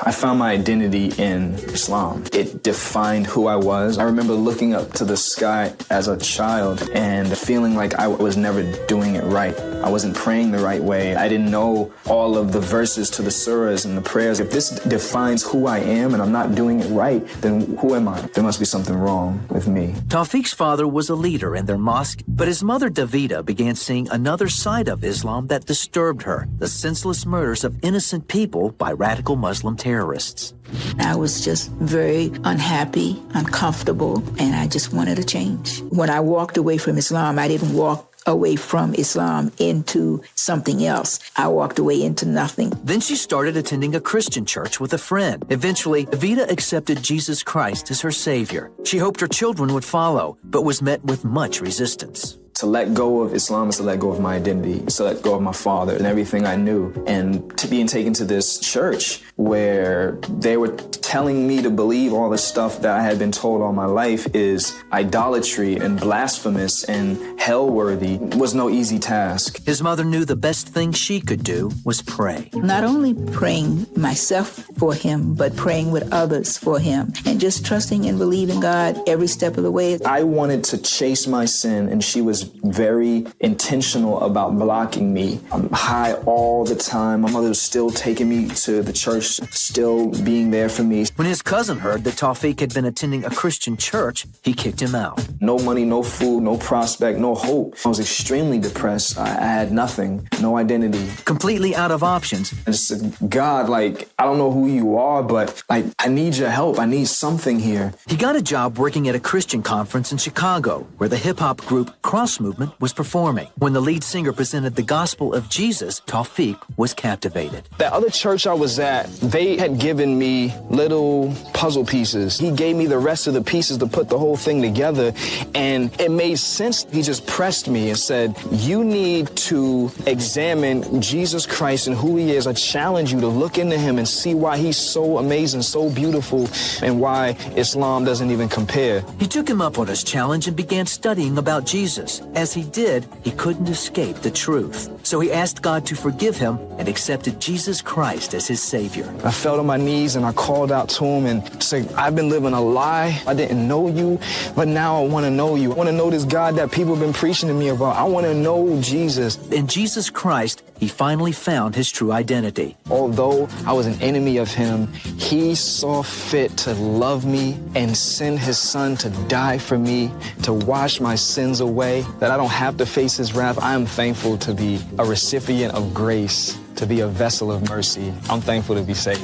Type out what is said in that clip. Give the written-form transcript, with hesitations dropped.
I found my identity in Islam. It defined who I was. I remember looking up to the sky as a child and feeling like I was never doing it right. I wasn't praying the right way. I didn't know all of the verses to the surahs and the prayers. If this defines who I am and I'm not doing it right, then who am I? There must be something wrong with me. Tawfiq's father was a leader in their mosque, but his mother Davida began seeing another side of Islam that disturbed her: the senseless murders of innocent people by radical Muslim terrorists. I was just very unhappy, uncomfortable, and I just wanted a change. When I walked away from Islam, I didn't walk away from Islam into something else. I walked away into nothing. Then she started attending a Christian church with a friend. Eventually, Davida accepted Jesus Christ as her savior. She hoped her children would follow, but was met with much resistance. To let go of Islam is to let go of my identity. It's to let go of my father and everything I knew. And to being taken to this church where they were telling me to believe all the stuff that I had been told all my life is idolatry and blasphemous and hell-worthy was no easy task. His mother knew the best thing she could do was pray. Not only praying myself for him, but praying with others for him and just trusting and believing God every step of the way. I wanted to chase my sin, and she was very intentional about blocking me. I'm high all the time. My mother was still taking me to the church, still being there for me. When his cousin heard that Tawfiq had been attending a Christian church, he kicked him out. No money, no food, no prospect, no hope. I was extremely depressed. I had nothing, no identity. Completely out of options. I just said, God, like, I don't know who you are, but like, I need your help. I need something here. He got a job working at a Christian conference in Chicago, where the hip-hop group Cross Movement was performing. When the lead singer presented the gospel of Jesus, Tawfiq was captivated. That other church I was at, they had given me little puzzle pieces. He gave me the rest of the pieces to put the whole thing together, and it made sense. He just pressed me and said, you need to examine Jesus Christ and who he is. I challenge you to look into him and see why he's so amazing, so beautiful, and why Islam doesn't even compare. He took him up on his challenge and began studying about Jesus. As he did, he couldn't escape the truth. So he asked God to forgive him and accepted Jesus Christ as his Savior. I fell on my knees and I called out to him and said, I've been living a lie. I didn't know you, but now I want to know you. I want to know this God that people have been preaching to me about. I want to know Jesus. In Jesus Christ, he finally found his true identity. Although I was an enemy of him, he saw fit to love me and send his son to die for me, to wash my sins away, that I don't have to face his wrath. I am thankful to be a recipient of grace, to be a vessel of mercy. I'm thankful to be saved.